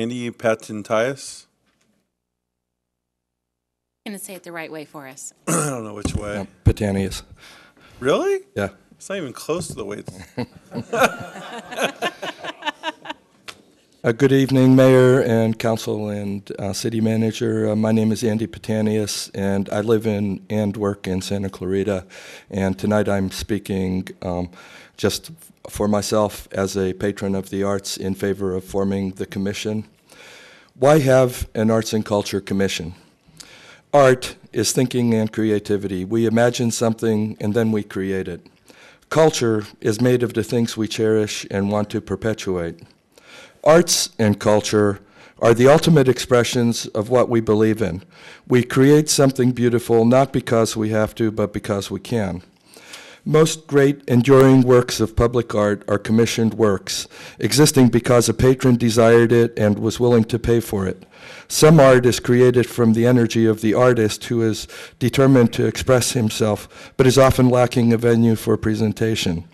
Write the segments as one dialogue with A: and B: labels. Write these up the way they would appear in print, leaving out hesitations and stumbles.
A: Andy Patentias.
B: Going to say it the right way for us.
A: I don't know which way.
C: Patanius.
A: Really?
C: Yeah.
A: It's not even close to the way it's...
C: Good evening, Mayor and Council and City Manager. My name is Andy Patanius, and I live in and work in Santa Clarita. And tonight I'm speaking just for myself as a patron of the arts in favor of forming the commission. Why have an Arts and Culture Commission? Art is thinking and creativity. We imagine something and then we create it. Culture is made of the things we cherish and want to perpetuate. Arts and culture are the ultimate expressions of what we believe in. We create something beautiful not because we have to, but because we can. Most great enduring works of public art are commissioned works, existing because a patron desired it and was willing to pay for it. Some art is created from the energy of the artist who is determined to express himself, but is often lacking a venue for presentation.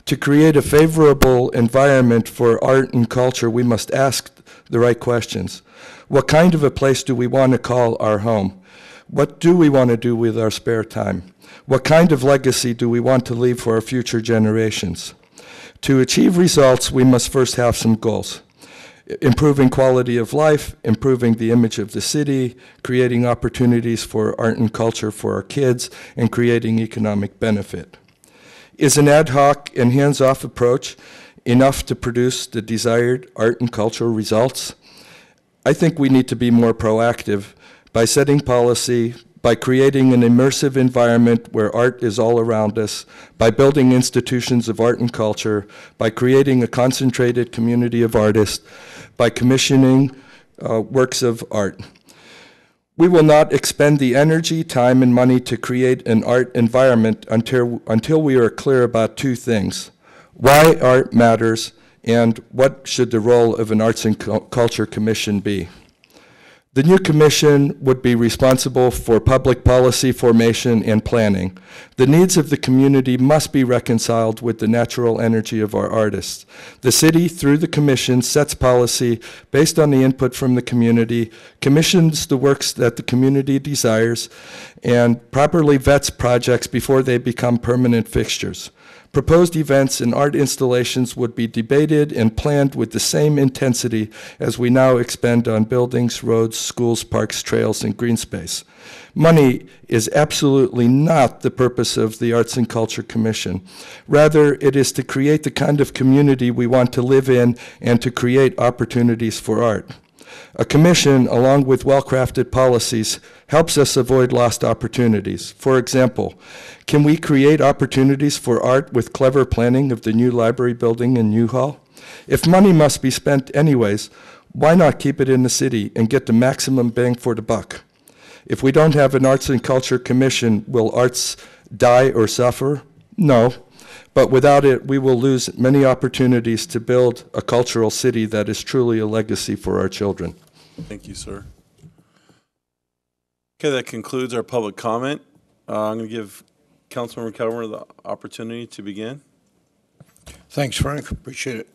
C: To create a favorable environment for art and culture, we must ask the right questions. What kind of a place do we want to call our home? What do we want to do with our spare time? What kind of legacy do we want to leave for our future generations? To achieve results, we must first have some goals. Improving quality of life, improving the image of the city, creating opportunities for art and culture for our kids, and creating economic benefit. Is an ad hoc and hands-off approach enough to produce the desired art and cultural results? I think we need to be more proactive by setting policy, by creating an immersive environment where art is all around us, by building institutions of art and culture, by creating a concentrated community of artists, by commissioning works of art. We will not expend the energy, time, and money to create an art environment until we are clear about two things: why art matters and what should the role of an Arts and Culture Commission be. The new commission would be responsible for public policy formation and planning. The needs of the community must be reconciled with the natural energy of our artists. The city, through the commission, sets policy based on the input from the community, commissions the works that the community desires, and properly vets projects before they become permanent fixtures. Proposed events and art installations would be debated and planned with the same intensity as we now expend on buildings, roads, schools, parks, trails, and green space. Money is absolutely not the purpose of the Arts and Culture Commission. Rather, it is to create the kind of community we want to live in and to create opportunities for art. A commission, along with well-crafted policies, helps us avoid lost opportunities. For example, can we create opportunities for art with clever planning of the new library building in Newhall? If money must be spent anyways, why not keep it in the city and get the maximum bang for the buck? If we don't have an Arts and Culture Commission, will arts die or suffer? No. But without it, we will lose many opportunities to build a cultural city that is truly a legacy for our children.
A: Thank you, sir. Okay, that concludes our public comment. I'm going to give Councilmember Kelmer the opportunity to begin.
D: Thanks, Frank. Appreciate it.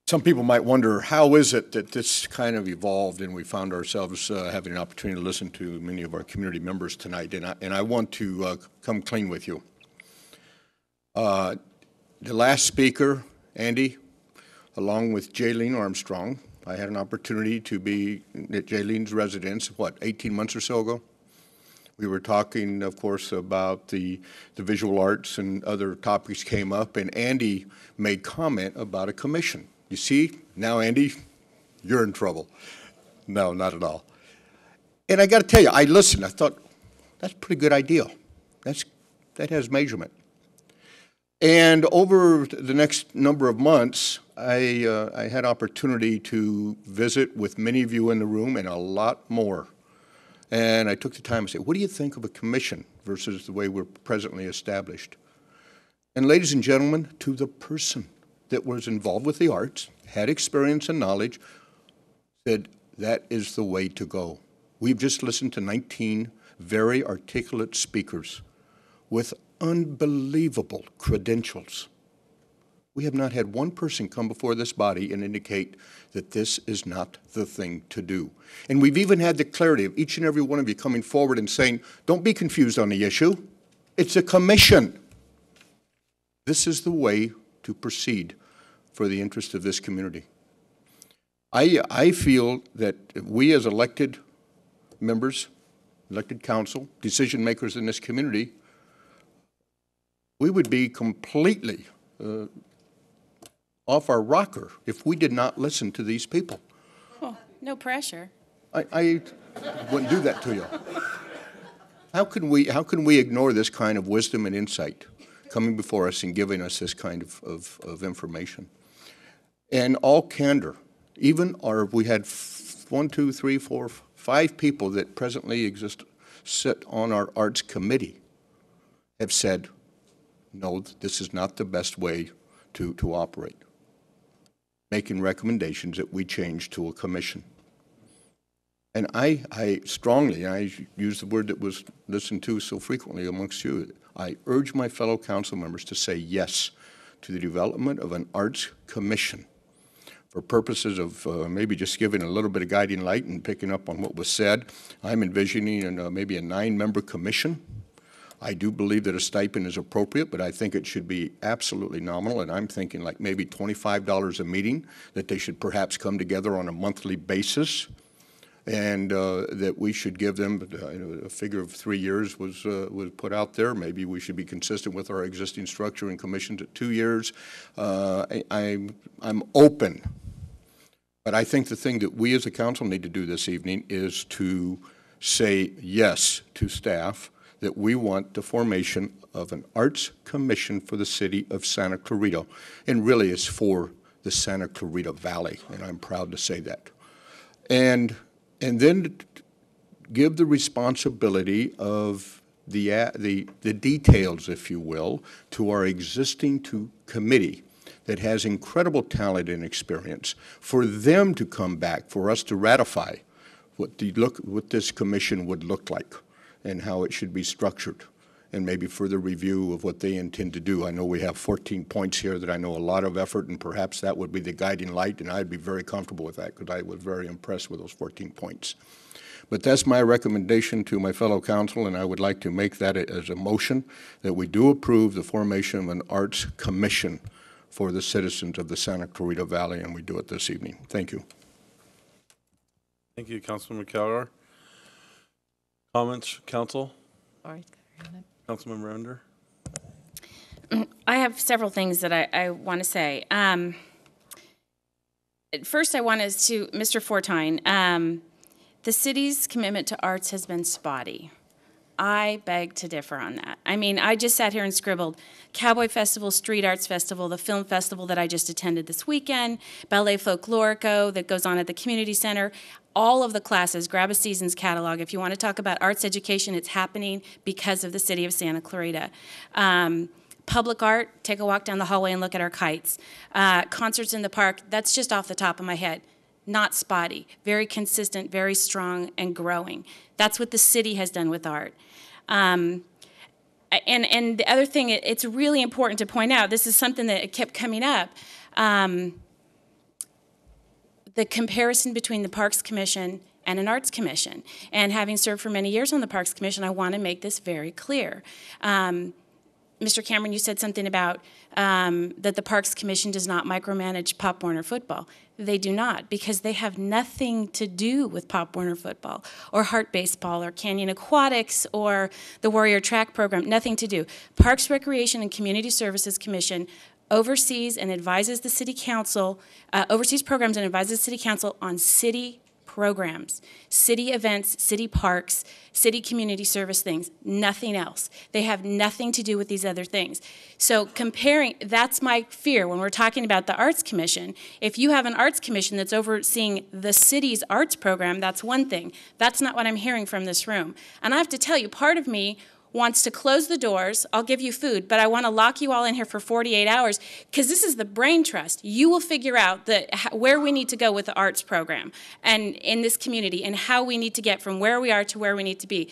D: Some people might wonder, how is it that this kind of evolved and we found ourselves having an opportunity to listen to many of our community members tonight, and I want to come clean with you. The last speaker, Andy, along with Jaylene Armstrong, I had an opportunity to be at Jaylene's residence, 18 months or so ago? We were talking, of course, about the visual arts, and other topics came up, and Andy made comment about a commission. You see, now, Andy, you're in trouble. No, not at all. And I got to tell you, I listened. I thought, that's a pretty good idea. That has measurement. And over the next number of months, I had opportunity to visit with many of you in the room and a lot more. And I took the time to say, what do you think of a commission versus the way we're presently established? And ladies and gentlemen, to the person that was involved with the arts, had experience and knowledge, said that is the way to go. We've just listened to 19 very articulate speakers with unbelievable credentials. We have not had one person come before this body and indicate that this is not the thing to do. And we've even had the clarity of each and every one of you coming forward and saying, don't be confused on the issue. It's a commission. This is the way to proceed for the interest of this community. I feel that we as elected members, elected council, decision makers in this community, we would be completely off our rocker if we did not listen to these people.
B: Oh, no pressure.
D: I wouldn't do that to you. How can we ignore this kind of wisdom and insight coming before us and giving us this kind of information? And all candor, even we had 1, 2, 3, 4, 5 people that presently sit on our arts committee have said, no, this is not the best way to operate, making recommendations that we change to a commission. And I strongly, I use the word that was listened to so frequently amongst you, I urge my fellow council members to say yes to the development of an arts commission for purposes of maybe just giving a little bit of guiding light and picking up on what was said. I'm envisioning maybe a 9-member commission. I do believe that a stipend is appropriate, but I think it should be absolutely nominal, and I'm thinking like maybe $25 a meeting, that they should perhaps come together on a monthly basis, and that we should give them a figure of 3 years was put out there. Maybe we should be consistent with our existing structure and commissioned at 2 years. I'm open, but I think the thing that we as a council need to do this evening is to say yes to staff that we want the formation of an arts commission for the city of Santa Clarita, and really it's for the Santa Clarita Valley, and I'm proud to say that. And then give the responsibility of the details, if you will, to our existing committee that has incredible talent and experience, for them to come back, for us to ratify what this commission would look like and how it should be structured, and maybe further review of what they intend to do. I know we have 14 points here that I know a lot of effort, and perhaps that would be the guiding light, and I'd be very comfortable with that because I was very impressed with those 14 points. But that's my recommendation to my fellow council, and I would like to make that as a motion that we do approve the formation of an arts commission for the citizens of the Santa Clarita Valley, and we do it this evening. Thank you.
A: Thank you, Councilman McCallagher. Comments, council? Councilmember Under?
B: I have several things that I want to say. First, I wanted to, Mr. Fortine, the city's commitment to arts has been spotty. I beg to differ on that. I mean, I just sat here and scribbled Cowboy Festival, Street Arts Festival, the film festival that I just attended this weekend, Ballet Folklorico that goes on at the community center. All of the classes, grab a season's catalog. If you want to talk about arts education, it's happening because of the city of Santa Clarita. Public art, take a walk down the hallway and look at our kites. Concerts in the park, that's just off the top of my head. Not spotty, very consistent, very strong, and growing. That's what the city has done with art. And the other thing, it's really important to point out, this is something that kept coming up, the comparison between the Parks Commission and an Arts Commission. And having served for many years on the Parks Commission, I want to make this very clear. Mr. Cameron, you said something about that the Parks Commission does not micromanage Pop Warner football. They do not, because they have nothing to do with Pop Warner football or Heart Baseball or Canyon Aquatics or the Warrior Track Program, nothing to do. Parks, Recreation, and Community Services Commission oversees and advises the City Council, oversees programs and advises the City Council on city programs, city events, city parks, city community service things, nothing else. They have nothing to do with these other things. So comparing, that's my fear when we're talking about the Arts Commission. If you have an Arts Commission that's overseeing the city's arts program, that's one thing. That's not what I'm hearing from this room. And I have to tell you, part of me wants to close the doors, I'll give you food, but I want to lock you all in here for 48 hours because this is the brain trust. You will figure out where we need to go with the arts program and in this community and how we need to get from where we are to where we need to be.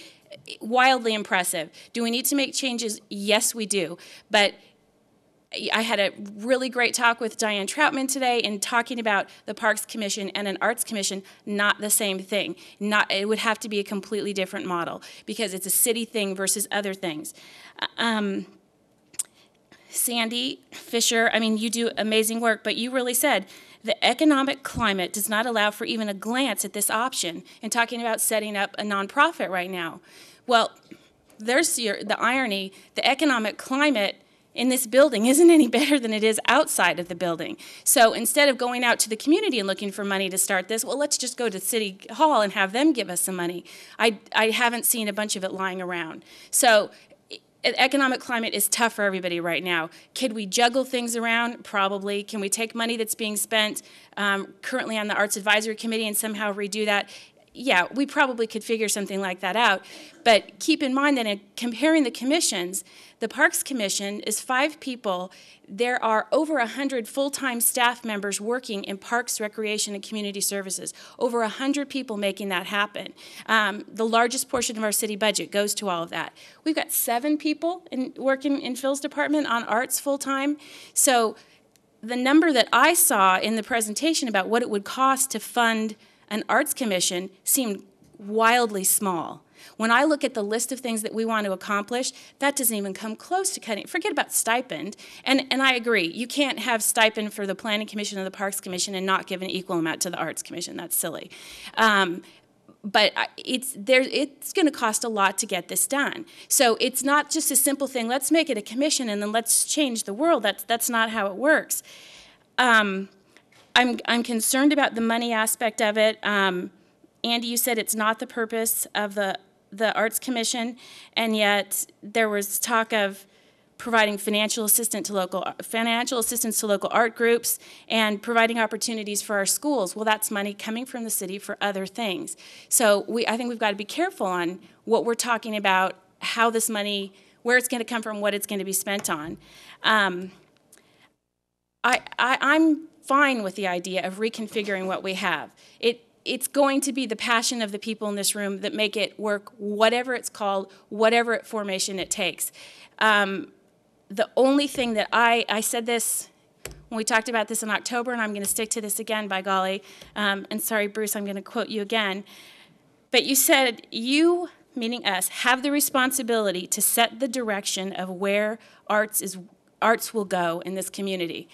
B: Wildly impressive. Do we need to make changes? Yes, we do. But I had a really great talk with Diane Troutman today in talking about the Parks Commission and an Arts Commission, not the same thing. It would have to be a completely different model because it's a city thing versus other things. Sandy Fisher, I mean, you do amazing work, but you really said the economic climate does not allow for even a glance at this option and talking about setting up a nonprofit right now. Well, there's the irony. The economic climate in this building isn't any better than it is outside of the building. So instead of going out to the community and looking for money to start this, well, let's just go to City Hall and have them give us some money. I haven't seen a bunch of it lying around. So economic climate is tough for everybody right now. Could we juggle things around? Probably. Can we take money that's being spent currently on the Arts Advisory Committee and somehow redo that? Yeah, we probably could figure something like that out. But keep in mind that in comparing the commissions, the Parks Commission is 5 people. There are over 100 full-time staff members working in parks, recreation, and community services. Over 100 people making that happen. The largest portion of our city budget goes to all of that. We've got 7 people working in Phil's department on arts full-time. So the number that I saw in the presentation about what it would cost to fund an arts commission seemed wildly small. When I look at the list of things that we want to accomplish, that doesn't even come close to cutting. Forget about stipend. And I agree, you can't have stipend for the Planning Commission and the Parks Commission and not give an equal amount to the Arts Commission. That's silly. But it's going to cost a lot to get this done. So it's not just a simple thing, let's make it a commission and then let's change the world. That's not how it works. I'm concerned about the money aspect of it. Andy, you said it's not the purpose of the Arts Commission, and yet there was talk of providing financial assistance to local art groups and providing opportunities for our schools. Well, that's money coming from the city for other things. So I think we've got to be careful on what we're talking about, how this money, where it's going to come from, what it's going to be spent on. I'm fine with the idea of reconfiguring what we have. It's going to be the passion of the people in this room that make it work, whatever it's called, whatever formation it takes. The only thing that I said this when we talked about this in October, and I'm going to stick to this again, by golly, and sorry, Bruce, I'm going to quote you again, but you said, you, meaning us, have the responsibility to set the direction of where arts will go in this community.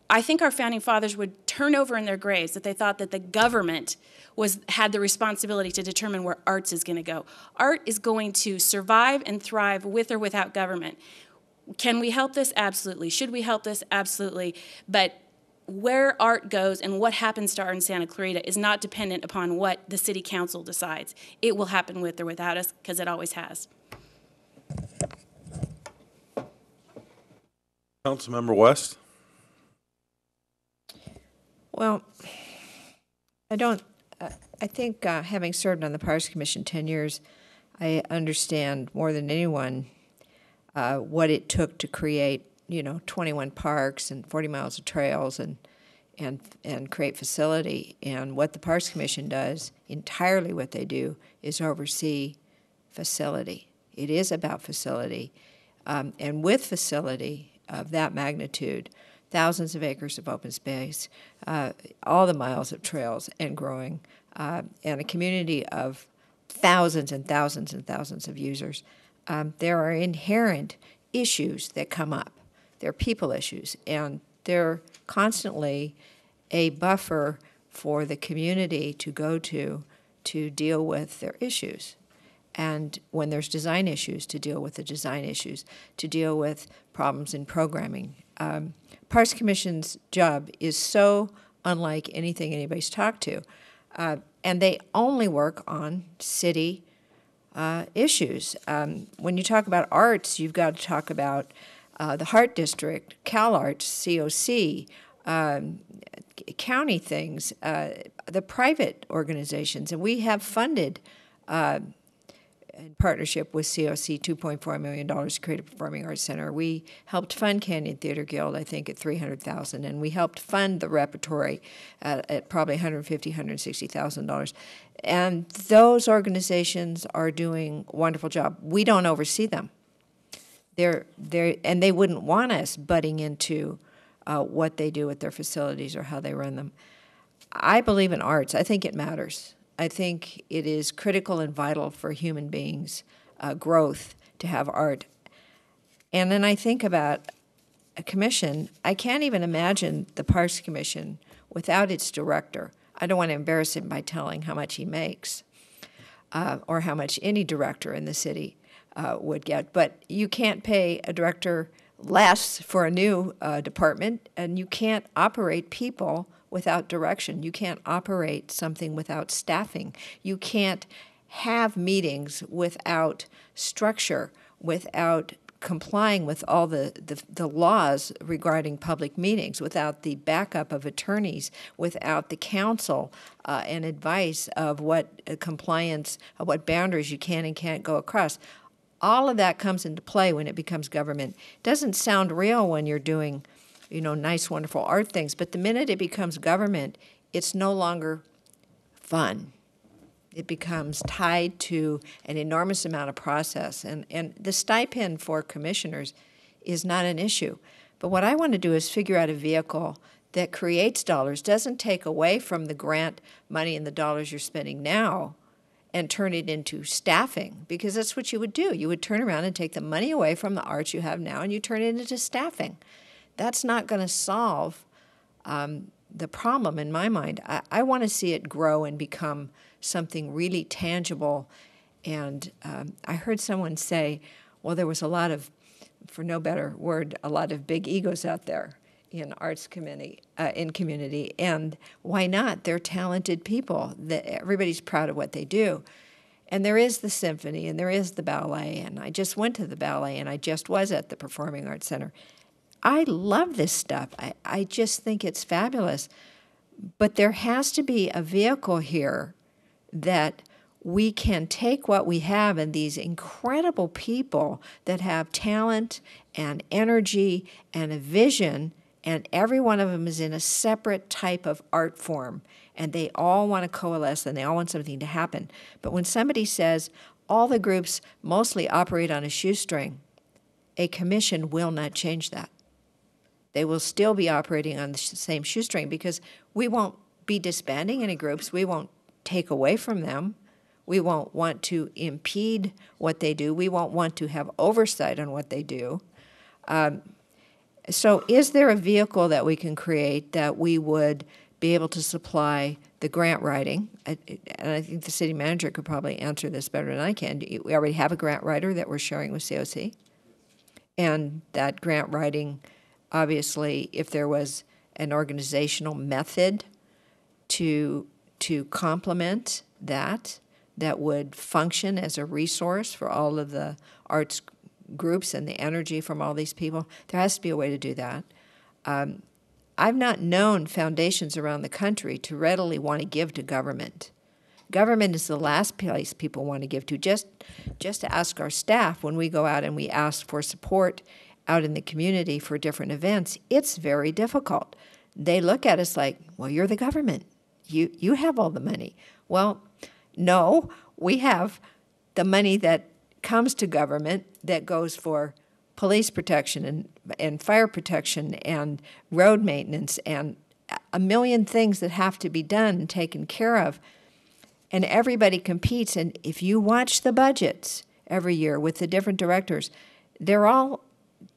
B: I think our founding fathers would turn over in their graves if they thought that the government had the responsibility to determine where arts is going to go. Art is going to survive and thrive with or without government. Can we help this? Absolutely. Should we help this? Absolutely. But where art goes and what happens to art in Santa Clarita is not dependent upon what the city council decides. It will happen with or without us, because it always has.
A: Councilmember West.
E: Well, I think having served on the Parks Commission 10 years, I understand more than anyone what it took to create, 21 parks and 40 miles of trails and create facility. And what the Parks Commission does, entirely what they do, is oversee facility. It is about facility. And with facility of that magnitude, thousands of acres of open space, all the miles of trails and growing, and a community of thousands and thousands and thousands of users, there are inherent issues that come up. They're people issues, and they're constantly a buffer for the community to go to deal with their issues. And when there's design issues, to deal with the design issues, to deal with problems in programming. Parks Commission's job is so unlike anything anybody's talked to. And they only work on city issues. When you talk about arts, you've got to talk about the Heart District, CalArts, COC, county things, the private organizations. And we have funded, in partnership with COC, $2.4 million to create a performing arts center. We helped fund Canyon Theater Guild, I think, at $300,000, and we helped fund the repertory at probably $150,000, $160,000. And those organizations are doing a wonderful job. We don't oversee them. and they wouldn't want us butting into what they do with their facilities or how they run them. I believe in arts. I think it matters. I think it is critical and vital for human beings' growth to have art. And then I think about a commission. I can't even imagine the Parks Commission without its director. I don't want to embarrass him by telling how much he makes or how much any director in the city would get. But you can't pay a director less for a new department, and you can't operate people without direction. You can't operate something without staffing. You can't have meetings without structure, without complying with all the laws regarding public meetings, without the backup of attorneys, without the counsel and advice of what compliance, of what boundaries you can and can't go across. All of that comes into play when it becomes government. It doesn't sound real when you're doing, nice, wonderful art things, but the minute it becomes government, it's no longer fun. It becomes tied to an enormous amount of process. And the stipend for commissioners is not an issue. But what I want to do is figure out a vehicle that creates dollars, doesn't take away from the grant money and the dollars you're spending now and turn it into staffing, because that's what you would do. You would turn around and take the money away from the arts you have now and you turn it into staffing. That's not going to solve the problem in my mind. I want to see it grow and become something really tangible. And I heard someone say, well, there was a lot of, for no better word, a lot of big egos out there in arts community, and why not? They're talented people. Everybody's proud of what they do. And there is the symphony, and there is the ballet, and I just went to the ballet, and I just was at the Performing Arts Center. I love this stuff. I just think it's fabulous. But there has to be a vehicle here that we can take what we have and these incredible people that have talent and energy and a vision, and every one of them is in a separate type of art form, and they all want to coalesce and they all want something to happen. But when somebody says all the groups mostly operate on a shoestring, a commission will not change that. They will still be operating on the same shoestring, because we won't be disbanding any groups. We won't take away from them. We won't want to impede what they do. We won't want to have oversight on what they do. So is there a vehicle that we can create that we would be able to supply the grant writing? And I think the city manager could probably answer this better than I can. We already have a grant writer that we're sharing with COC. And that grant writing, obviously, if there was an organizational method to complement that would function as a resource for all of the arts groups and the energy from all these people, there has to be a way to do that. I've not known foundations around the country to readily want to give to government. Government is the last place people want to give to. Just to ask our staff when we go out and we ask for support out in the community for different events, it's very difficult. They look at us like, well, you're the government. You have all the money. Well, no, we have the money that comes to government that goes for police protection and fire protection and road maintenance and a million things that have to be done and taken care of. And everybody competes. And if you watch the budgets every year with the different directors, they're all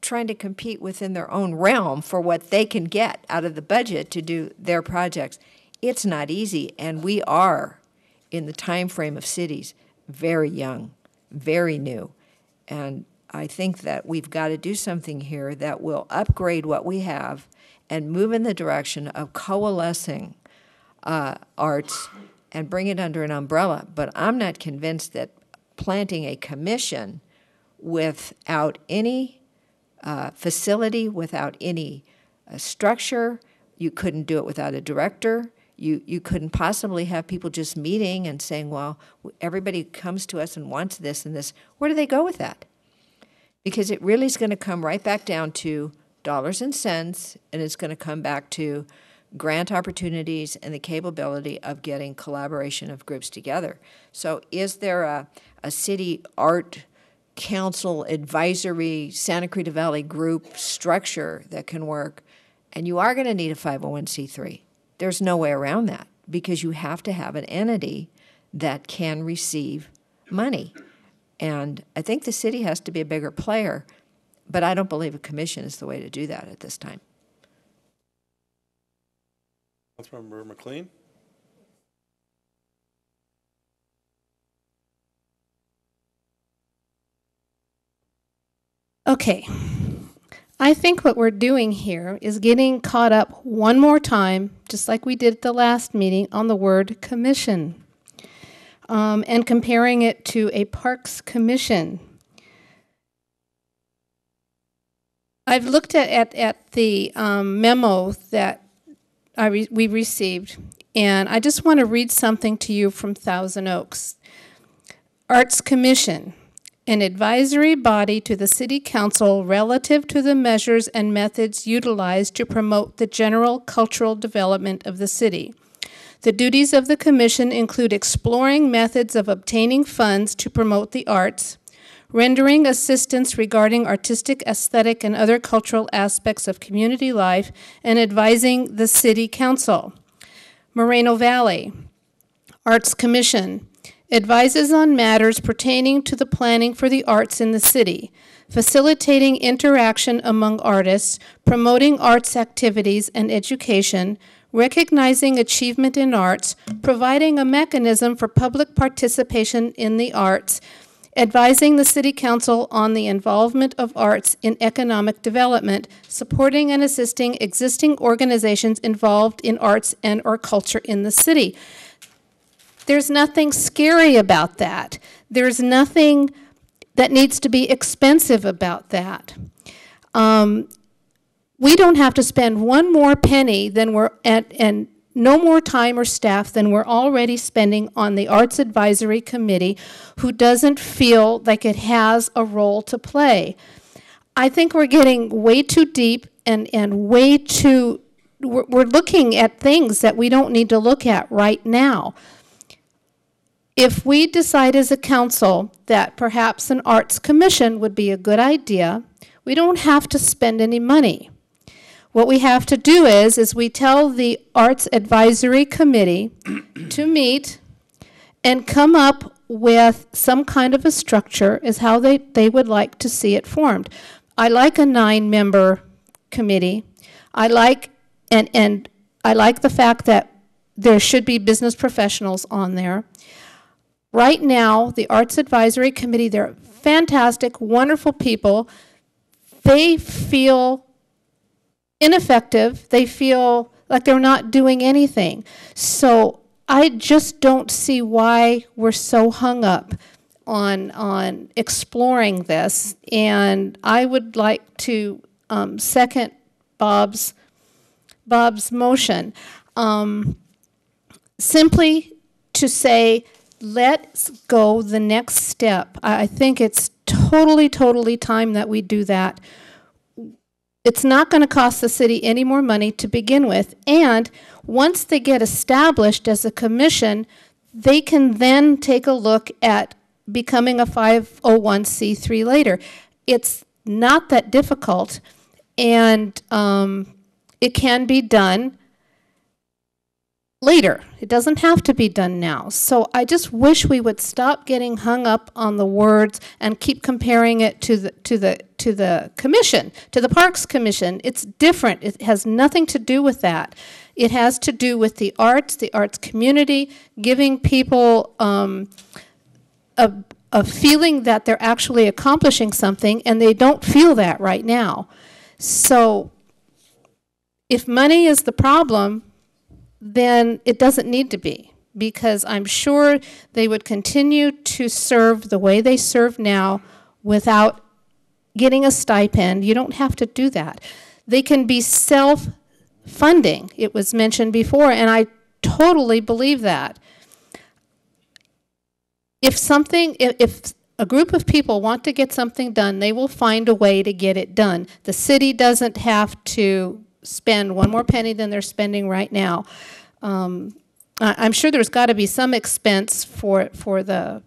E: trying to compete within their own realm for what they can get out of the budget to do their projects. It's not easy, and we are, in the time frame of cities, very young, very new. And I think that we've got to do something here that will upgrade what we have and move in the direction of coalescing arts and bring it under an umbrella. But I'm not convinced that planting a commission without any facility, without any structure, you couldn't do it without a director. You couldn't possibly have people just meeting and saying, well, everybody comes to us and wants this and this. Where do they go with that? Because it really is going to come right back down to dollars and cents, and it's going to come back to grant opportunities and the capability of getting collaboration of groups together. So is there a city art council advisory Santa Clarita Valley group structure that can work, and you are going to need a 501c3. There's no way around that because you have to have an entity that can receive money. And I think the city has to be a bigger player, but I don't believe a commission is the way to do that at this time.
A: Councilmember McLean?
F: Okay. I think what we're doing here is getting caught up one more time, just like we did at the last meeting, on the word commission, and comparing it to a parks commission. I've looked at the memo that we received, and I just want to read something to you from Thousand Oaks. Arts Commission, an advisory body to the City Council relative to the measures and methods utilized to promote the general cultural development of the city. The duties of the Commission include exploring methods of obtaining funds to promote the arts, rendering assistance regarding artistic, aesthetic, and other cultural aspects of community life, and advising the City Council. Moreno Valley Arts Commission advises on matters pertaining to the planning for the arts in the city, facilitating interaction among artists, promoting arts activities and education, recognizing achievement in arts, providing a mechanism for public participation in the arts, advising the City Council on the involvement of arts in economic development, supporting and assisting existing organizations involved in arts and or culture in the city. There's nothing scary about that. There's nothing that needs to be expensive about that. We don't have to spend one more penny than we're at, and no more time or staff than we're already spending on the Arts Advisory Committee, who doesn't feel like it has a role to play. I think we're getting way too deep and way too, we're looking at things that we don't need to look at right now. If we decide as a council that perhaps an arts commission would be a good idea, we don't have to spend any money. What we have to do is we tell the Arts Advisory Committee to meet and come up with some kind of a structure as how they would like to see it formed. I like a 9-member committee. I like and I like the fact that there should be business professionals on there. Right now, the Arts Advisory Committee, they're fantastic, wonderful people. They feel ineffective. They feel like they're not doing anything. So I just don't see why we're so hung up on exploring this. And I would like to second Bob's motion. Simply to say, let's go the next step. I think it's totally time that we do that. It's not going to cost the city any more money to begin with. And once they get established as a commission, they can then take a look at becoming a 501c3 later. It's not that difficult, and it can be done later. It doesn't have to be done now. So I just wish we would stop getting hung up on the words and keep comparing it to the commission, to the Parks Commission. It's different. It has nothing to do with that. It has to do with the arts community, giving people a feeling that they're actually accomplishing something, and they don't feel that right now. So if money is the problem, then it doesn't need to be, because I'm sure they would continue to serve the way they serve now without getting a stipend. You don't have to do that. They can be self-funding. It was mentioned before, and I totally believe that. If a group of people want to get something done, they will find a way to get it done. The city doesn't have to spend one more penny than they're spending right now. I'm sure there's got to be some expense for the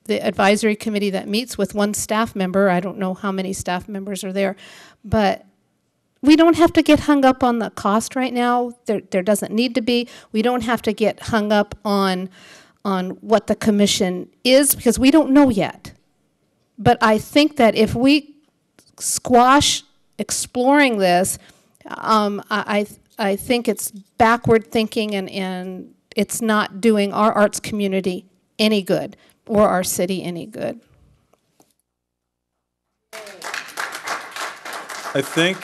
F: the advisory committee that meets with one staff member. I don't know how many staff members are there, but we don't have to get hung up on the cost right now. There doesn't need to be. We don't have to get hung up on what the commission is, because we don't know yet. But I think that if we squash exploring this, I think it's backward thinking, and it's not doing our arts community any good or our city any good.
A: I think,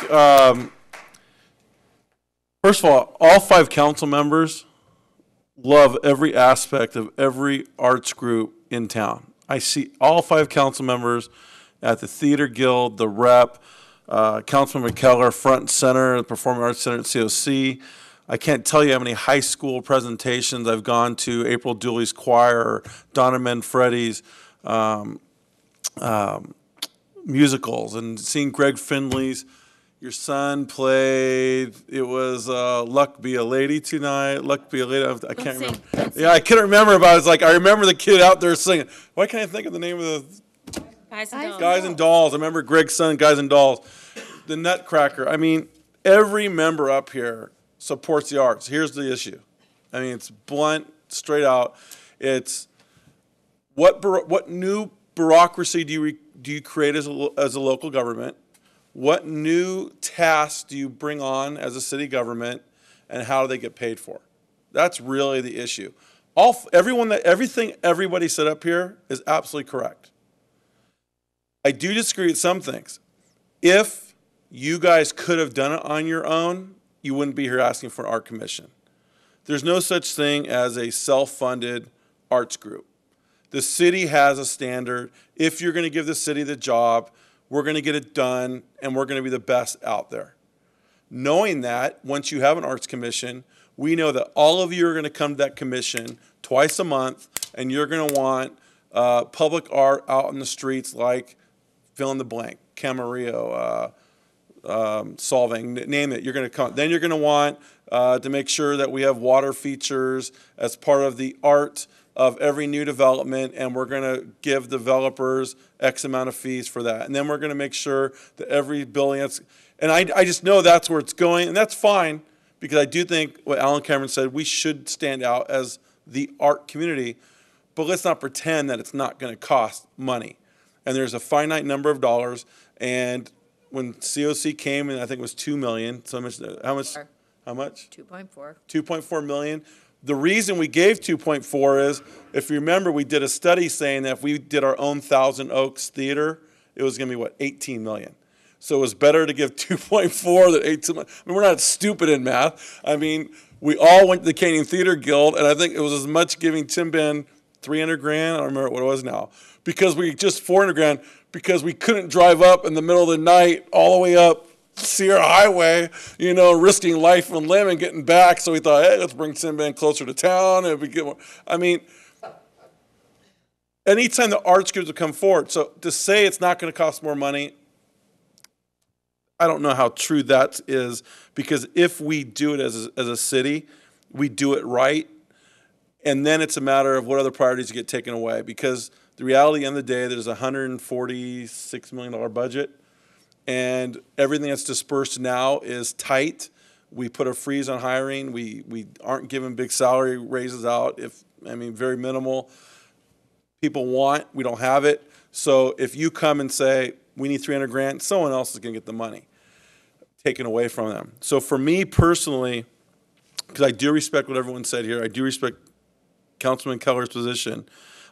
A: first of all 5 council members love every aspect of every arts group in town. I see all 5 council members at the Theater Guild, the Rep, Councilman Keller, front and center, the Performing Arts Center at COC. I can't tell you how many high school presentations I've gone to, April Dooley's choir, Donna Manfredi's musicals, and seeing Greg Findley's, your son played, it was Luck Be a Lady Tonight, Luck Be a Lady, I can't remember. Yeah, I couldn't remember, but I was like, I remember the kid out there singing. Why can't I think of the name of the Guys and Dolls? I remember Greg's son, Guys and Dolls. The Nutcracker. I mean, every member up here supports the arts. Here's the issue. I mean, it's blunt, straight out. It's what new bureaucracy do you create as a local government? What new tasks do you bring on as a city government, and how do they get paid for? That's really the issue. Everything everybody said up here is absolutely correct. I do disagree with some things. If you guys could have done it on your own, you wouldn't be here asking for an art commission. There's no such thing as a self-funded arts group. The city has a standard. If you're going to give the city the job, we're going to get it done, and we're going to be the best out there. Knowing that, once you have an arts commission, we know that all of you are going to come to that commission twice a month, and you're going to want public art out in the streets like fill in the blank, Camarillo, Solving, name it. You're going to come. Then you're going to want to make sure that we have water features as part of the art of every new development, and we're going to give developers X amount of fees for that. And then we're going to make sure that every building and I just know that's where it's going, and that's fine, because I do think what Alan Cameron said, we should stand out as the art community, but let's not pretend that it's not going to cost money. And there's a finite number of dollars, and when COC came, and I think it was $2 million, so much, how much?
E: 2.4.
A: 2.4 million. The reason we gave 2.4 is, if you remember, we did a study saying that if we did our own Thousand Oaks Theater, it was going to be, what, 18 million. So it was better to give 2.4 than 18 million. I mean, we're not stupid in math. I mean, we all went to the Canadian Theater Guild, and I think it was as much giving Tim Ben 300 grand, I don't remember what it was now, because we just 400 grand, because we couldn't drive up in the middle of the night all the way up Sierra Highway, you know, risking life and limb and getting back. So we thought, hey, let's bring Tim Ben closer to town. And we get more. I mean, anytime the arts groups would come forward, so to say it's not going to cost more money, I don't know how true that is, because if we do it as a city, we do it right, and then it's a matter of what other priorities get taken away, because the reality, at the end of the day, there's a $146 million budget, and everything that's dispersed now is tight. We put a freeze on hiring. We aren't giving big salary raises out, very minimal. People want, we don't have it. So if you come and say, we need 300 grand, someone else is going to get the money taken away from them. So for me personally, because I do respect what everyone said here, I do respect Councilman Keller's position,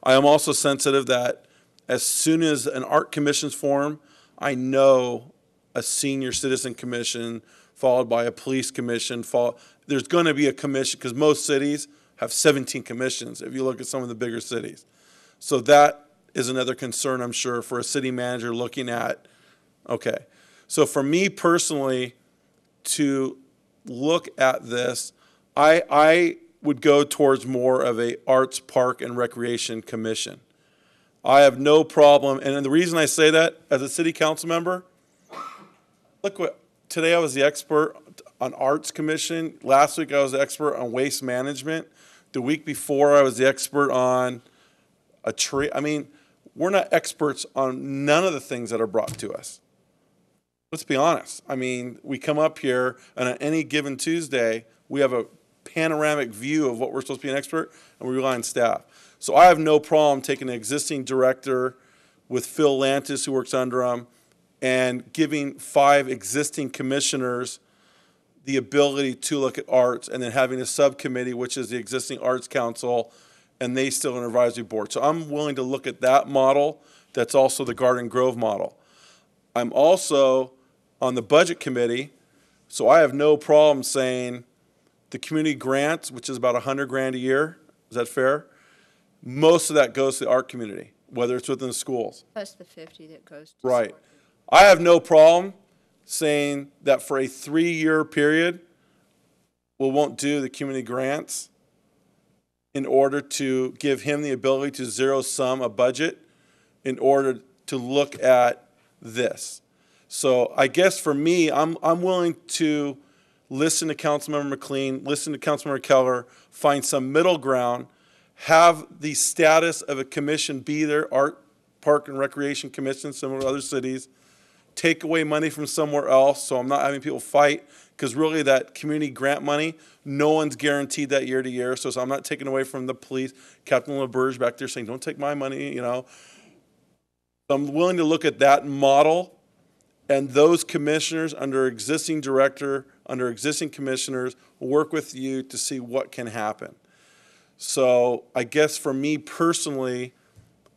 A: I am also sensitive that as soon as an art commission's formed, I know a senior citizen commission followed by a police commission. There's going to be a commission, because most cities have 17 commissions if you look at some of the bigger cities. So that is another concern, I'm sure, for a city manager looking at, okay. So for me personally, to look at this, I would go towards more of a arts, park, and recreation commission. I have no problem, and the reason I say that as a city council member, look what, today I was the expert on arts commission. Last week I was the expert on waste management. The week before I was the expert on a tree. I mean, we're not experts on none of the things that are brought to us. Let's be honest. I mean, we come up here, and on any given Tuesday, we have a panoramic view of what we're supposed to be an expert, and we rely on staff. So I have no problem taking an existing director with Phil Lantis, who works under him, and giving 5 existing commissioners the ability to look at arts, and then having a subcommittee, which is the existing Arts Council, and they still an advisory board. So I'm willing to look at that model. That's also the Garden Grove model. I'm also on the budget committee, so I have no problem saying the community grants, which is about $100,000 a year. Is that fair? Most of that goes to the art community, whether it's within the schools.
E: Plus the 50 that goes to
A: Right.
E: sport.
A: I have no problem saying that for a 3-year period, we won't do the community grants in order to give him the ability to zero sum a budget in order to look at this. So I guess for me, I'm willing to listen to Councilmember McLean, listen to Councilmember Keller, find some middle ground, have the status of a commission be their art, park, and recreation commission, similar to other cities, take away money from somewhere else, so I'm not having people fight, because really that community grant money, no one's guaranteed that year to year, so I'm not taking away from the police. Captain LaBerge back there saying, don't take my money, you know. I'm willing to look at that model, and those commissioners under existing director, under existing commissioners, will work with you to see what can happen. So I guess for me personally,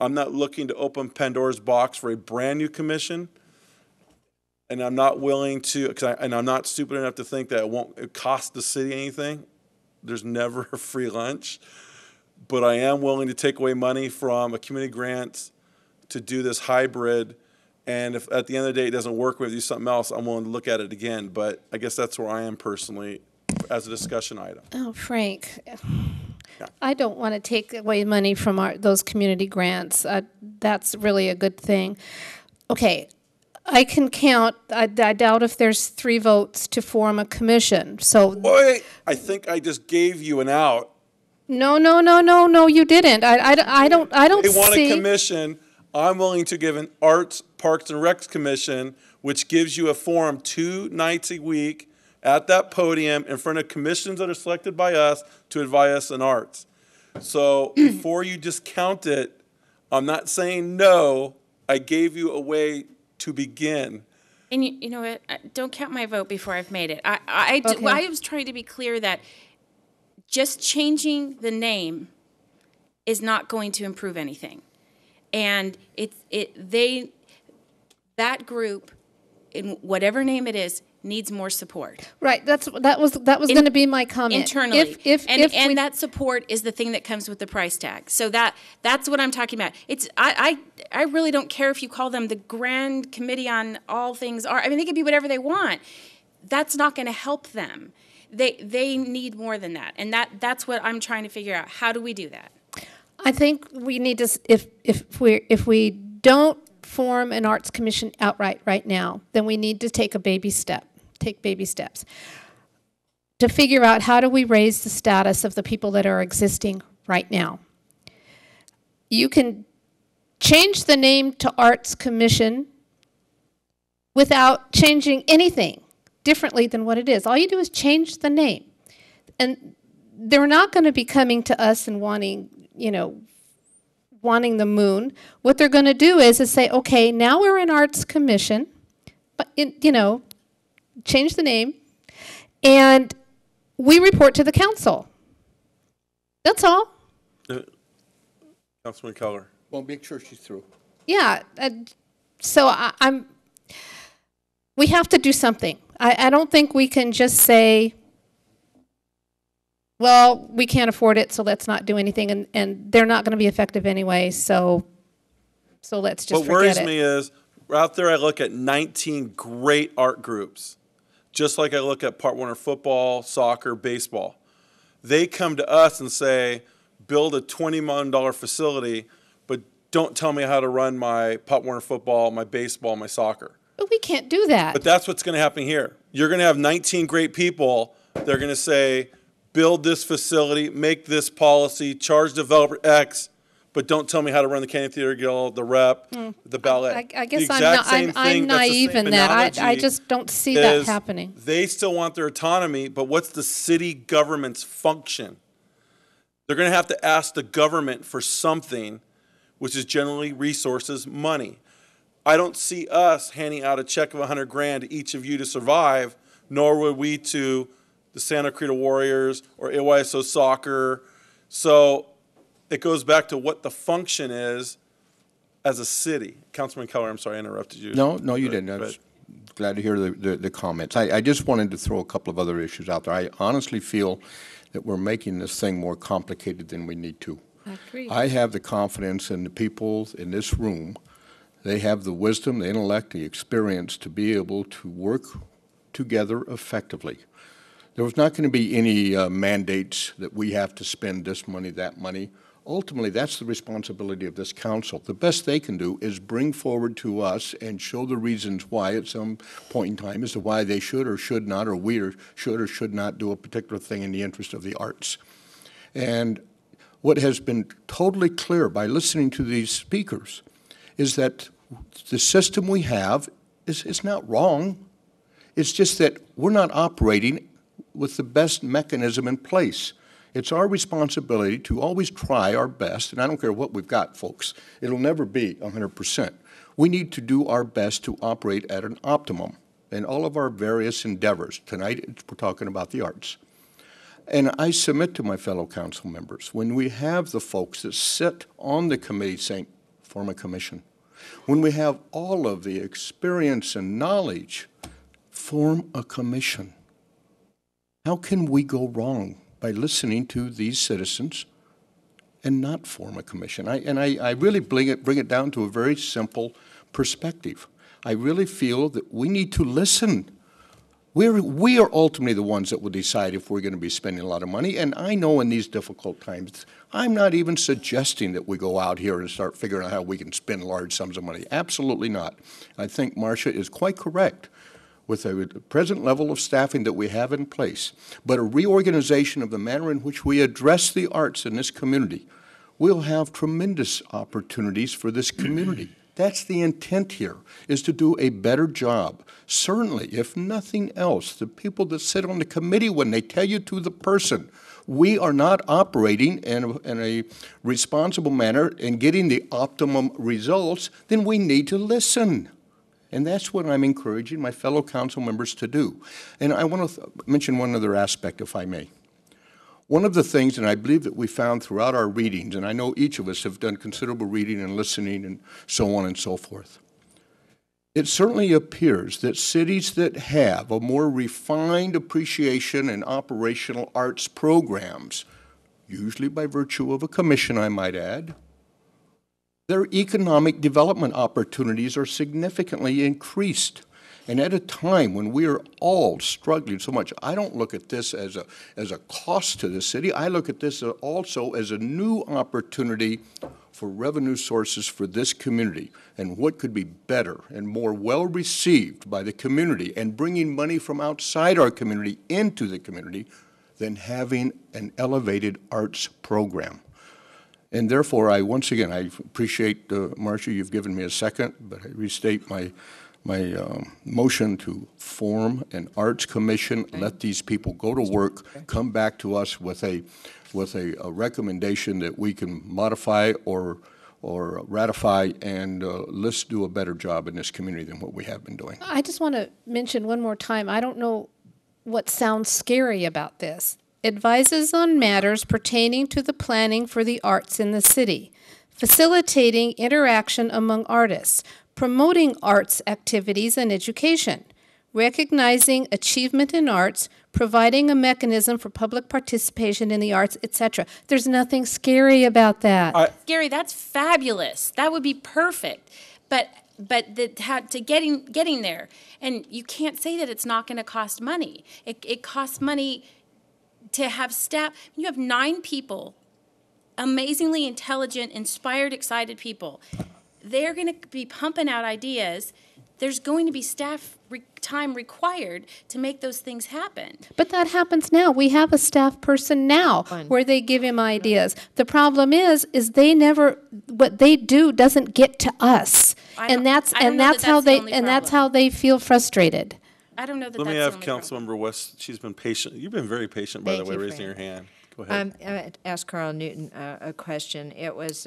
A: I'm not looking to open Pandora's box for a brand new commission, and I'm not willing to, and I'm not stupid enough to think that it cost the city anything. There's never a free lunch, but I am willing to take away money from a community grant to do this hybrid. And if at the end of the day it doesn't work, we have to do something else, I'm willing to look at it again. But I guess that's where I am personally as a discussion item.
F: Oh, Frank, I don't want to take away money from those community grants. That's really a good thing. Okay, I can count. I doubt if there's 3 votes to form a commission. So
A: Wait, I think I just gave you an out.
F: No, you didn't. I don't
A: They want
F: see.
A: a commission. I'm willing to give an Arts, Parks, and Recs Commission, which gives you a forum 2 nights a week at that podium in front of commissions that are selected by us to advise us on arts. So before you discount it, I'm not saying no. I gave you a way to begin.
B: And you know what? Don't count my vote before I've made it. I was trying to be clear that just changing the name is not going to improve anything. And that group, in whatever name it is, needs more support.
F: Right. That was going to be my comment.
B: Internally.
F: If
B: that support is the thing that comes with the price tag. So that's what I'm talking about. I really don't care if you call them the Grand Committee on All Things Art. I mean, they could be whatever they want. That's not going to help them. They need more than that. And that's what I'm trying to figure out. How do we do that?
F: I think we need to, if we don't form an arts commission outright right now, then we need to take baby steps to figure out how do we raise the status of the people that are existing right now. You can change the name to Arts Commission without changing anything differently than what it is. All you do is change the name. And they're not going to be coming to us and wanting the moon. What they're going to do is say, okay, now we're an Arts Commission, but change the name, and we report to the council. That's all.
A: Councilman Keller.
D: Well, make sure she's through.
F: Yeah. So we have to do something. I don't think we can just say, well, we can't afford it, so let's not do anything, and they're not going to be effective anyway, so let's just forget it.
A: What worries me is, out there I look at 19 great art groups, just like I look at Pop Warner football, soccer, baseball. They come to us and say, build a $20 million facility, but don't tell me how to run my Pop Warner football, my baseball, my soccer.
F: But we can't do that.
A: But that's what's going to happen here. You're going to have 19 great people. They're going to say, build this facility, make this policy, charge developer X, but don't tell me how to run the Canyon Theater Guild, the rep, the ballet.
F: I guess
A: The
F: I'm,
A: exact same
F: I'm
A: thing, that's the
F: naive
A: same
F: in that. I
A: analogy
F: just don't see that
A: is
F: happening.
A: They still want their autonomy, but what's the city government's function? They're going to have to ask the government for something, which is generally resources, money. I don't see us handing out a check of $100,000 to each of you to survive, nor would we to the Santa Clarita Warriors or AYSO Soccer. So it goes back to what the function is as a city. Councilman Keller, I'm sorry I interrupted you.
D: No, you didn't. I was glad to hear the comments. I just wanted to throw a couple of other issues out there. I honestly feel that we're making this thing more complicated than we need to.
F: I agree.
D: I have the confidence in the people in this room. They have the wisdom, the intellect, the experience to be able to work together effectively. There was not going to be any mandates that we have to spend this money, that money. Ultimately, that's the responsibility of this council. The best they can do is bring forward to us and show the reasons why at some point in time as to why they should or should not, or we should or should not do a particular thing in the interest of the arts. And what has been totally clear by listening to these speakers is that the system we have is not wrong. It's just that we're not operating with the best mechanism in place. It's our responsibility to always try our best, and I don't care what we've got, folks. It'll never be 100%. We need to do our best to operate at an optimum in all of our various endeavors. Tonight, we're talking about the arts. And I submit to my fellow council members, when we have the folks that sit on the committee saying, form a commission, when we have all of the experience and knowledge, form a commission. How can we go wrong by listening to these citizens and not form a commission? I really bring it down to a very simple perspective. I really feel that we need to listen. We are ultimately the ones that will decide if we're going to be spending a lot of money. And I know in these difficult times, I'm not even suggesting that we go out here and start figuring out how we can spend large sums of money. Absolutely not. I think Marcia is quite correct with the present level of staffing that we have in place, but a reorganization of the manner in which we address the arts in this community will have tremendous opportunities for this community. That's the intent here, is to do a better job. Certainly, if nothing else, the people that sit on the committee, when they tell you to the person, we are not operating in a responsible manner and getting the optimum results, then we need to listen. And that's what I'm encouraging my fellow council members to do. And I want to mention one other aspect, if I may. One of the things, and I believe that we found throughout our readings, and I know each of us have done considerable reading and listening and so on and so forth, it certainly appears that cities that have a more refined appreciation and operational arts programs, usually by virtue of a commission, I might add, their economic development opportunities are significantly increased. And at a time when we are all struggling so much, I don't look at this as a cost to the city. I look at this also as a new opportunity for revenue sources for this community, and what could be better and more well received by the community and bringing money from outside our community into the community than having an elevated arts program. And therefore, once again, I appreciate, Marcia, you've given me a second, but I restate my motion to form an arts commission, let these people go to work, come back to us with a recommendation that we can modify or ratify, and let's do a better job in this community than what we have been doing.
F: I just want to mention one more time, I don't know what sounds scary about this. Advises on matters pertaining to the planning for the arts in the city, facilitating interaction among artists, promoting arts activities and education, recognizing achievement in arts, providing a mechanism for public participation in the arts, etc. There's nothing scary about that.
B: Scary, that's fabulous. That would be perfect. But getting there, and you can't say that it's not going to cost money. It costs money to have staff. You have 9 people, amazingly intelligent, inspired, excited people. They're going to be pumping out ideas there's going to be staff time required to make those things happen.
F: But that happens now. We have a staff person now where they give him ideas. The problem is they never, what they do doesn't get to us. And that's how they feel frustrated.
B: I don't know that
A: Let me
B: that's
A: have
B: the only problem.
A: Councilmember West. She's been patient. You've been very patient, by the way, raising your hand. Go ahead.
E: I asked Carl Newton a question. It was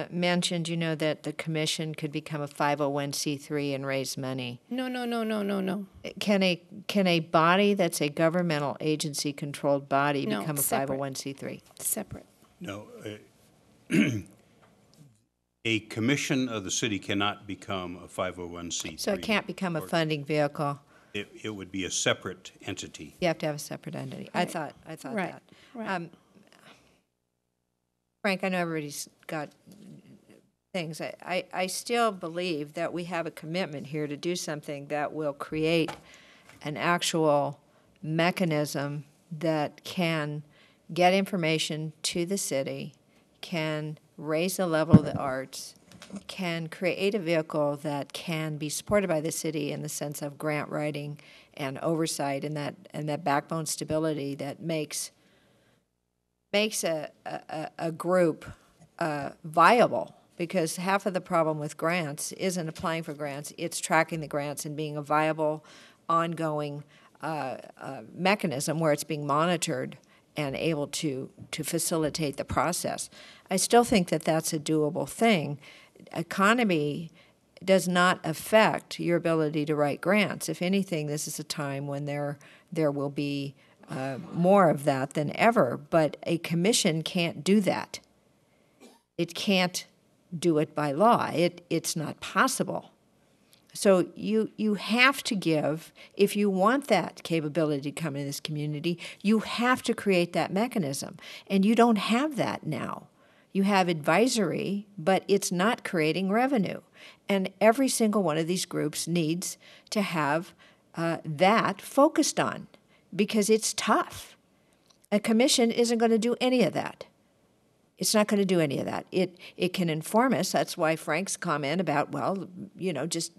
E: mentioned, that the commission could become a 501c3 and raise money.
F: No.
E: Can a body that's a governmental agency-controlled body
F: No,
E: become a
F: separate.
E: 501c3?
F: Separate.
G: No. A commission of the city cannot become a 501c3.
E: So it can't become a funding vehicle.
G: It would be a separate entity.
E: You have to have a separate entity. I thought
F: Right.
E: that.
F: Right.
E: Frank, I know everybody's got things. I still believe that we have a commitment here to do something that will create an actual mechanism that can get information to the city, can raise the level of the arts, can create a vehicle that can be supported by the city in the sense of grant writing and oversight and that backbone stability that makes a group viable, because half of the problem with grants isn't applying for grants, it's tracking the grants and being a viable, ongoing mechanism where it's being monitored and able to facilitate the process. I still think that that's a doable thing. Economy does not affect your ability to write grants. If anything, this is a time when there will be more of that than ever, but a commission can't do that. It can't do it by law. It's not possible. So you have to give, if you want that capability to come in this community, you have to create that mechanism. And you don't have that now. You have advisory, but it's not creating revenue. And every single one of these groups needs to have that focused on, because it's tough. A commission isn't going to do any of that. It's not going to do any of that. It can inform us. That's why Frank's comment about, just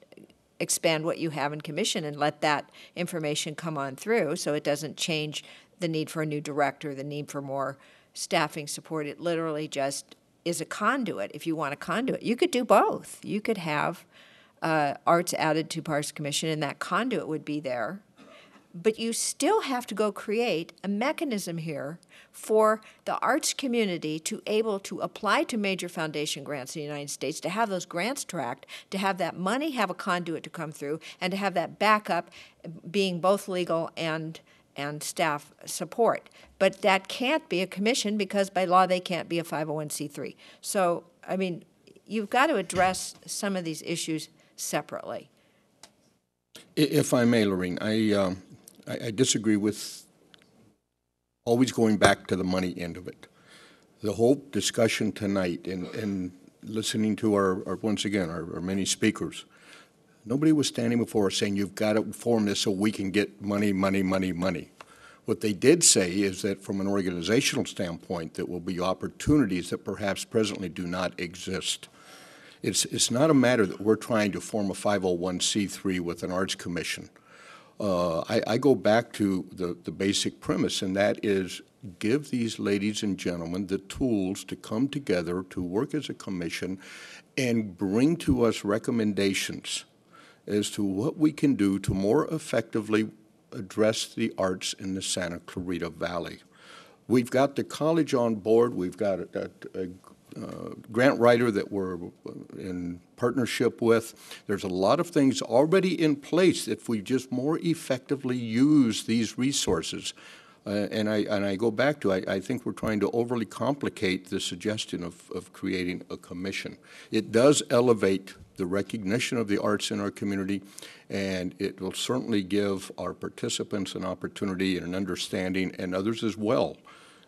E: expand what you have in commission and let that information come on through so it doesn't change the need for a new director, the need for more staffing support. It literally just is a conduit. If you want a conduit, you could do both. You could have arts added to Parks Commission, and that conduit would be there. But you still have to go create a mechanism here for the arts community to able to apply to major foundation grants in the United States, to have those grants tracked, to have that money have a conduit to come through, and to have that backup being both legal and staff support. But that can't be a commission, because by law they can't be a 501c3. So, you've got to address some of these issues separately.
D: If I may, Lorraine, I disagree with always going back to the money end of it. The whole discussion tonight and listening to our once again, our many speakers, nobody was standing before us saying, you've got to form this so we can get money. What they did say is that from an organizational standpoint, there will be opportunities that perhaps presently do not exist. It's not a matter that we're trying to form a 501c3 with an arts commission. I go back to the basic premise, and that is give these ladies and gentlemen the tools to come together, to work as a commission, and bring to us recommendations as to what we can do to more effectively address the arts in the Santa Clarita Valley. We've got the college on board. We've got a grant writer that we're in partnership with. There's a lot of things already in place if we just more effectively use these resources. And I go back to, I think we're trying to overly complicate the suggestion of creating a commission. It does elevate the recognition of the arts in our community, and it will certainly give our participants an opportunity and an understanding, and others as well,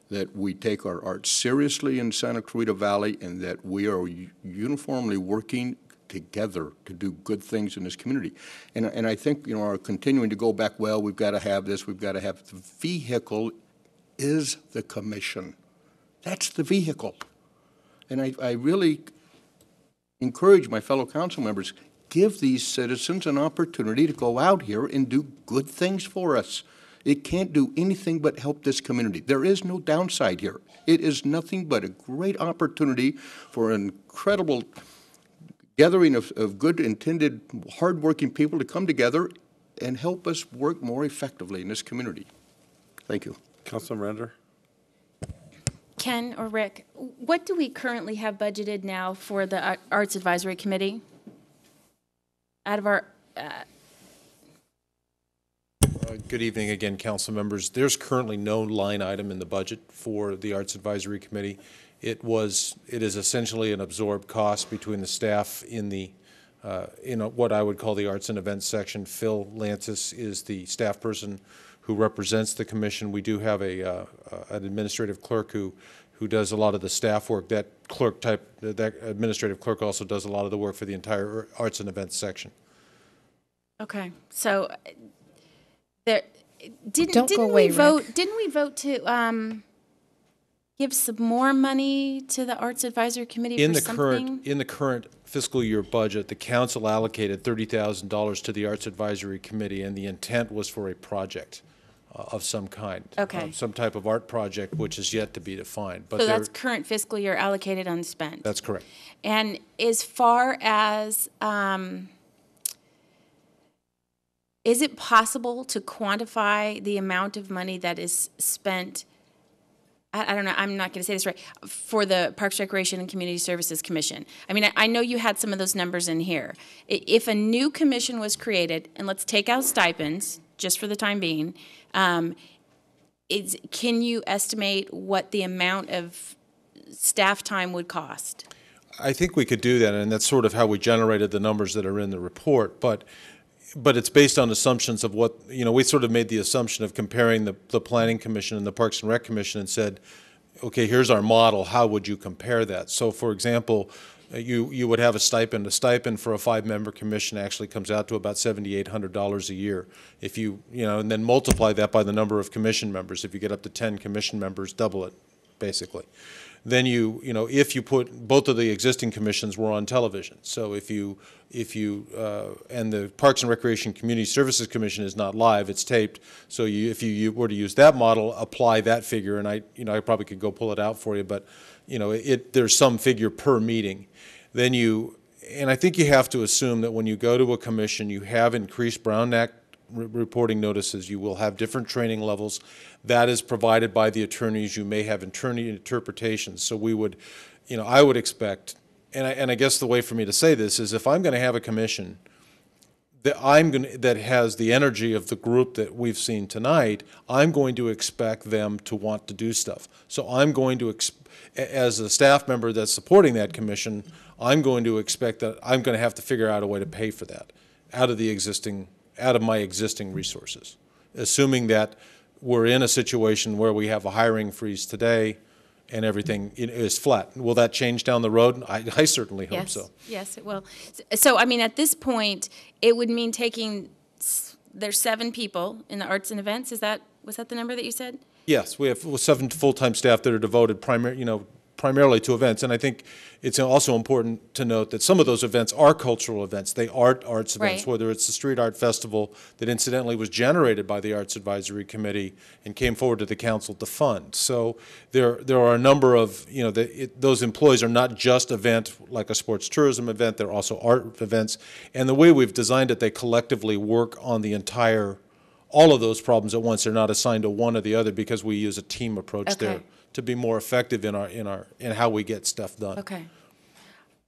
D: that we take our arts seriously in Santa Clarita Valley, and that we are uniformly working together to do good things in this community. And I think, are continuing to go back, well, we've got to have this, we've got to have, the vehicle is the commission. That's the vehicle. And I really encourage my fellow council members, give these citizens an opportunity to go out here and do good things for us. It can't do anything but help this community. There is no downside here. It is nothing but a great opportunity for an incredible gathering of good, intended, hardworking people to come together and help us work more effectively in this community. Thank you.
A: Councilman Render?
B: Ken or Rick, what do we currently have budgeted now for the Arts Advisory Committee? Out of our...
H: Good evening again, council members. There's currently no line item in the budget for the Arts Advisory Committee. It is essentially an absorbed cost between the staff in the what I would call the Arts and Events section. Phil Lantis is the staff person who represents the commission. We do have an administrative clerk who does a lot of the staff work. That administrative clerk also does a lot of the work for the entire Arts and Events section.
B: Okay, so there didn't
E: away,
B: we vote? Didn't we vote to give some more money to the Arts Advisory Committee
H: in
B: for
H: the
B: something?
H: In the current fiscal year budget, the council allocated $30,000 to the Arts Advisory Committee, and the intent was for a project of some kind.
B: Okay.
H: Some type of art project, which is yet to be defined. But
B: So that's current fiscal year allocated unspent.
H: That's correct.
B: And as far as, is it possible to quantify the amount of money that is spent, I don't know, I'm not going to say this right, for the Parks, Recreation, and Community Services Commission? I mean, I know you had some of those numbers in here. If a new commission was created, and let's take out stipends, just for the time being, can you estimate what the amount of staff time would cost?
H: I think we could do that, and that's sort of how we generated the numbers that are in the report. But it's based on assumptions of what, we sort of made the assumption of comparing the Planning Commission and the Parks and Rec Commission and said, okay, here's our model, how would you compare that? So, for example, you would have a stipend. A stipend for a 5-member commission actually comes out to about $7,800 a year. If and then multiply that by the number of commission members. If you get up to 10 commission members, double it, basically. Then if you put both of the existing commissions were on television. So if you and the Parks and Recreation Community Services Commission is not live, it's taped. So if you were to use that model, apply that figure, and I probably could go pull it out for you, but there's some figure per meeting. Then and I think you have to assume that when you go to a commission, you have increased Brown Act reporting notices. You will have different training levels. That is provided by the attorneys. You may have attorney interpretations. So we would, I would expect, and I guess the way for me to say this is, if I'm going to have a commission that has the energy of the group that we've seen tonight, I'm going to expect them to want to do stuff. So I'm going to, as a staff member that's supporting that commission, I'm going to expect that I'm going to have to figure out a way to pay for that out of my existing resources, assuming that we're in a situation where we have a hiring freeze today and everything is flat. Will that change down the road? I certainly hope so.
B: Yes, it will. So, I mean, at this point, it would mean there's 7 people in the arts and events. Was that the number that you said?
H: Yes, we have 7 full-time staff that are devoted primarily to events, and I think it's also important to note that some of those events are cultural events. They are arts events,
B: right.
H: Whether it's the Street Art Festival that incidentally was generated by the Arts Advisory Committee and came forward to the council to fund. So there are a number of, those employees are not just event like a sports tourism event, they're also art events. And the way we've designed it, they collectively work on all of those problems at once. They're not assigned to one or the other because we use a team approach there to be more effective in how we get stuff done.
B: Okay.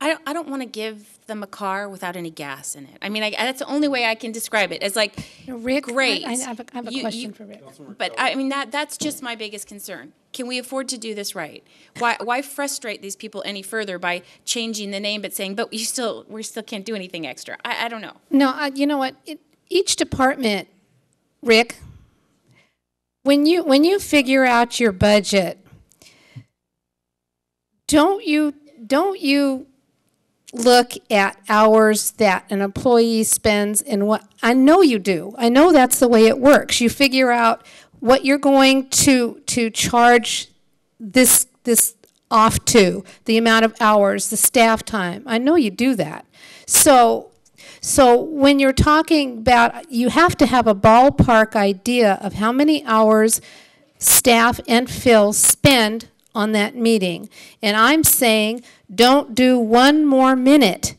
B: I don't want to give them a car without any gas in it. I mean, that's the only way I can describe it. It's like,
F: Rick,
B: great.
F: I have a question for Rick.
B: But I mean, that's just my biggest concern. Can we afford to do this right? Why frustrate these people any further by changing the name but saying, but we still can't do anything extra? I don't know.
F: No, you know what? Each department, Rick, when you figure out your budget, don't you look at hours that an employee spends and what? I know you do. I know that's the way it works. You figure out what you're going to charge this off to, the amount of hours, the staff time. I know you do that. So So when you're talking about, you have to have a ballpark idea of how many hours staff and Phil spend on that meeting. And I'm saying, don't do one more minute,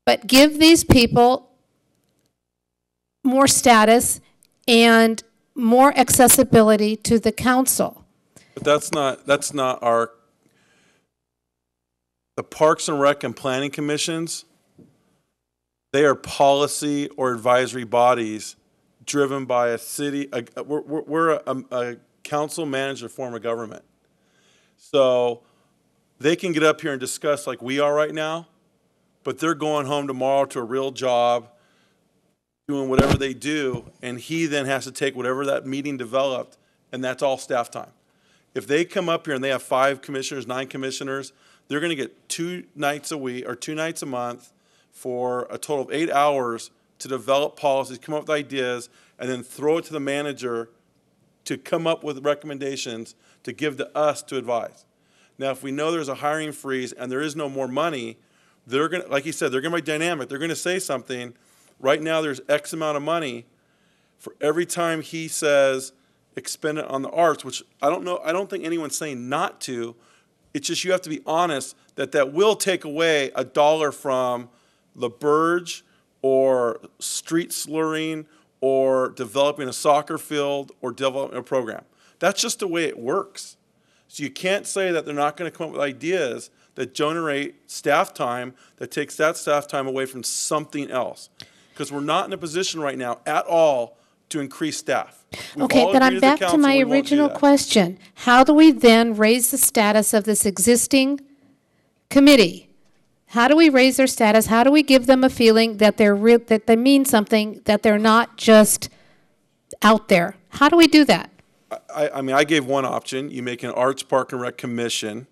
F: but give these people more status and more accessibility to the council.
A: But that's not our, the Parks and Rec and Planning Commissions, they are policy or advisory bodies driven by a city, we're a council manager form of government. So they can get up here and discuss like we are right now, but they're going home tomorrow to a real job, doing whatever they do, and he then has to take whatever that meeting developed, and that's all staff time. If they come up here and they have 5 commissioners, 9 commissioners, they're going to get 2 nights a week or 2 nights a month for a total of 8 hours to develop policies, come up with ideas, and then throw it to the manager to come up with recommendations to give to us to advise. Now, if we know there's a hiring freeze and there is no more money, they're going to, like you said, they're going to be dynamic. They're going to say something. Right now, there's X amount of money for every time he says expend it on the arts, which I don't know. I don't think anyone's saying not to. It's just you have to be honest that will take away $1 from the Burge or street slurring or developing a soccer field or developing a program. That's just the way it works. So you can't say that they're not going to come up with ideas that generate staff time that takes that staff time away from something else. Because we're not in a position right now at all to increase staff.
F: Okay, but I'm back to my original question. How do we then raise the status of this existing committee? How do we raise their status? How do we give them a feeling that that they mean something, that they're not just out there? How do we do that?
A: I mean, I gave one option. You make an Arts, Park, and Rec Commission,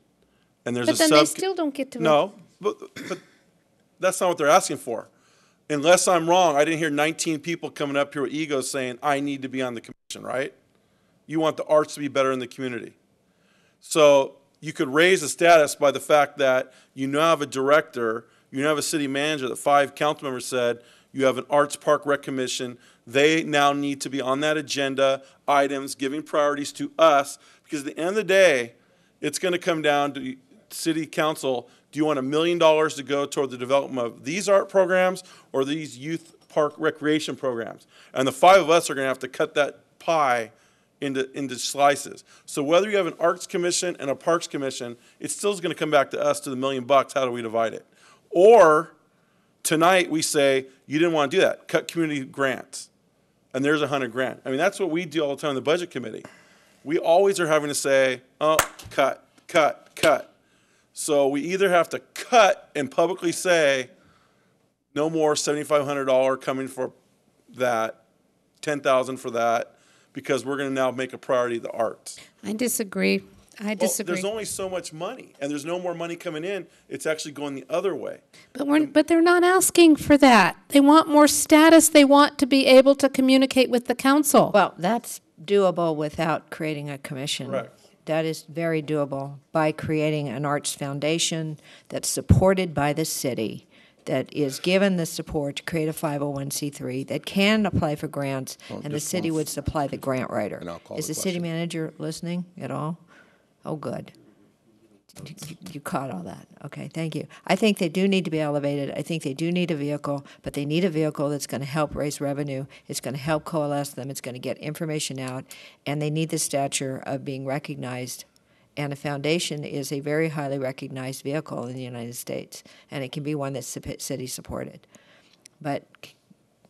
A: and there's
F: but then they still don't get to vote.
A: No, but that's not what they're asking for. Unless I'm wrong, I didn't hear 19 people coming up here with egos saying, I need to be on the commission, right? You want the arts to be better in the community. So you could raise the status by the fact that you now have a director, you now have a city manager, that 5 council members said, you have an Arts Park Rec Commission. They now need to be on that agenda, items, giving priorities to us, because at the end of the day, it's going to come down to city council. Do you want $1 million to go toward the development of these art programs or these youth park recreation programs? And the 5 of us are going to have to cut that pie into slices. So whether you have an Arts Commission and a Parks Commission, it still is going to come back to us to the $1 million. How do we divide it? Or tonight we say, you didn't want to do that. Cut community grants. And there's $100,000. I mean, that's what we do all the time in the budget committee. We always are having to say, oh, cut, cut, cut. So we either have to cut and publicly say, no more $7,500 coming for that, $10,000 for that, because we're going to now make a priority the arts.
F: I disagree. I disagree.
A: There's only so much money, and there's no more money coming in. It's actually going the other way.
F: But they're not asking for that. They want more status. They want to be able to communicate with the council.
E: Well, that's doable without creating a commission.
A: Correct.
E: That is very doable by creating an arts foundation that's supported by the city, that is given the support to create a 501c3 that can apply for grants, and the city would supply the grant writer. Is the city manager listening at all? Oh, good. You caught all that. Okay, thank you. I think they do need to be elevated. I think they do need a vehicle, but they need a vehicle that's going to help raise revenue. It's going to help coalesce them. It's going to get information out, and they need the stature of being recognized. And a foundation is a very highly recognized vehicle in the United States, and it can be one that's city supported. But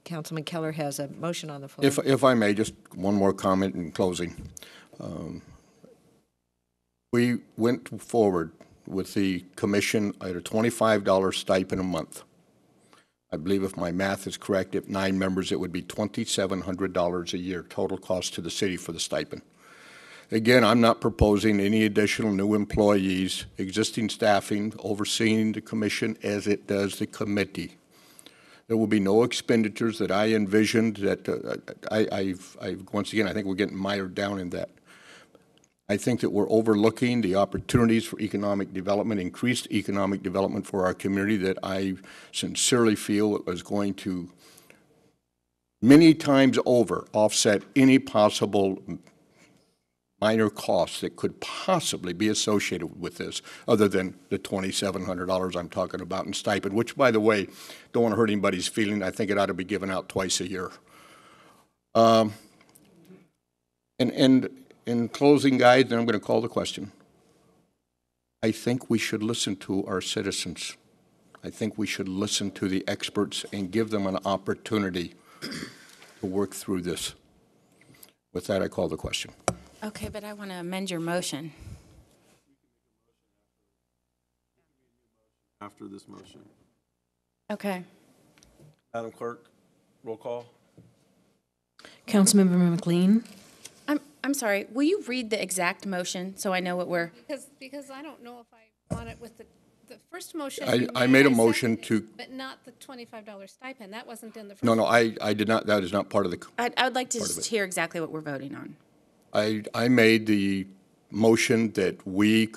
E: Councilman Keller has a motion on the floor.
D: If I may, just one more comment in closing. We went forward with the commission at a $25 stipend a month. I believe if my math is correct, if 9 members, it would be $2,700 a year total cost to the city for the stipend. Again, I'm not proposing any additional new employees, existing staffing, overseeing the commission as it does the committee. There will be no expenditures that I envisioned that once again, I think we're getting mired down in that. I think that we're overlooking the opportunities for economic development, increased economic development for our community that I sincerely feel is going to many times over offset any possible minor costs that could possibly be associated with this, other than the $2,700 I'm talking about in stipend, which, by the way, don't want to hurt anybody's feeling. I think it ought to be given out twice a year. And in closing, guys, then I'm going to call the question. I think we should listen to our citizens. I think we should listen to the experts and give them an opportunity to work through this. With that, I call the question.
B: Okay, but I want to amend your motion.
A: After this motion.
B: Okay.
A: Madam Clerk, roll call.
I: Councilmember McLean.
B: I'm sorry, will you read the exact motion so I know what we're...
F: Because I don't know if I want it with the first motion.
D: I made a motion to...
F: But not the $25 stipend. That wasn't in the first.
D: No, I did not. That is not part of the...
B: I would like to just hear exactly what we're voting on.
D: I made the motion that we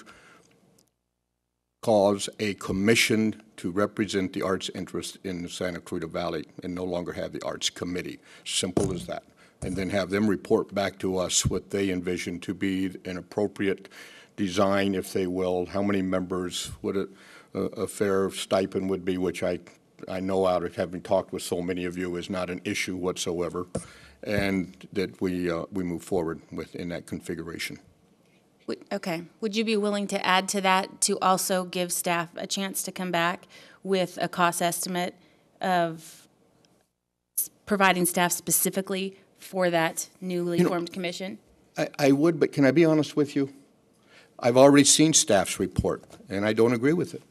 D: cause a commission to represent the arts interest in the Santa Clarita Valley and no longer have the Arts Committee. Simple as that. And then have them report back to us what they envision to be an appropriate design, if they will, how many members, what a fair stipend would be, which I know out of having talked with so many of you is not an issue whatsoever, and that we move forward in that configuration.
B: Okay. Would you be willing to add to that to also give staff a chance to come back with a cost estimate of providing staff specifically for that newly formed commission?
D: I would, but can I be honest with you? I've already seen staff's report, and I don't agree with it.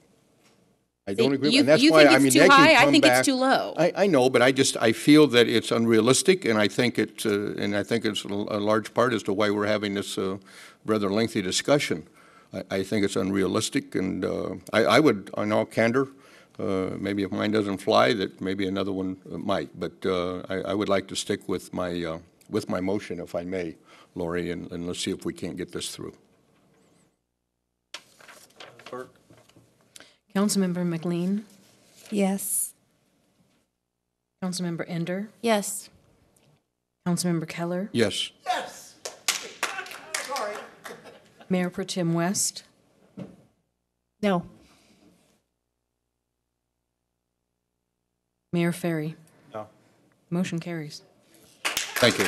D: I don't agree with it. And that's why, I mean, they can come back.
B: I think it's too low.
D: I know, but I feel that it's unrealistic, and I think it's a large part as to why we're having this rather lengthy discussion. I think it's unrealistic, and I would, in all candor, maybe if mine doesn't fly, that maybe another one might. But I would like to stick with my motion, if I may, Lori, and let's see if we can't get this through.
A: Clerk.
I: Councilmember McLean.
E: Yes.
I: Councilmember Ender.
B: Yes.
I: Councilmember Keller.
D: Yes.
J: Yes. Sorry.
I: Mayor Pro Tem West.
E: No.
I: Mayor Ferry.
A: No.
I: Motion carries.
D: Thank you.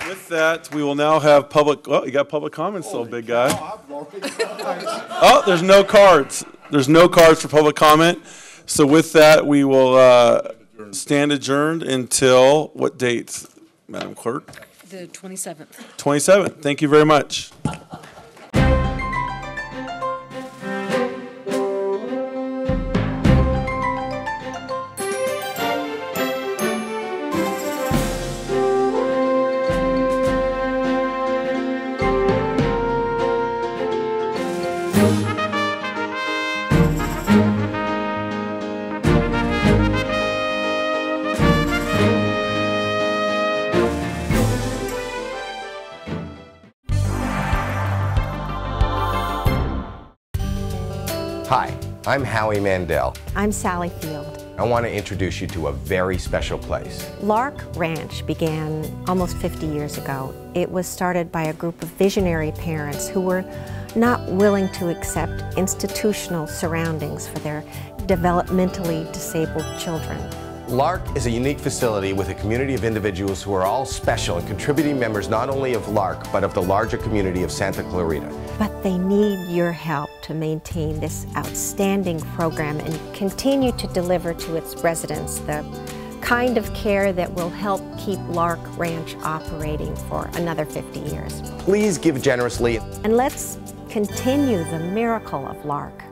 A: With that, we will now have public, oh, you got public comments still, big guy. Oh, there's no cards. There's no cards for public comment. So with that, we will stand adjourned until what date, Madam Clerk?
I: The 27th.
A: 27th. Thank you very much.
K: Hi, I'm Howie Mandel.
L: I'm Sally Field.
K: I want to introduce you to a very special place.
L: Lark Ranch began almost 50 years ago. It was started by a group of visionary parents who were not willing to accept institutional surroundings for their developmentally disabled children.
K: Lark is a unique facility with a community of individuals who are all special and contributing members not only of Lark, but of the larger community of Santa Clarita.
L: But they need your help to maintain this outstanding program and continue to deliver to its residents the kind of care that will help keep Lark Ranch operating for another 50 years.
K: Please give generously.
L: And let's continue the miracle of Lark.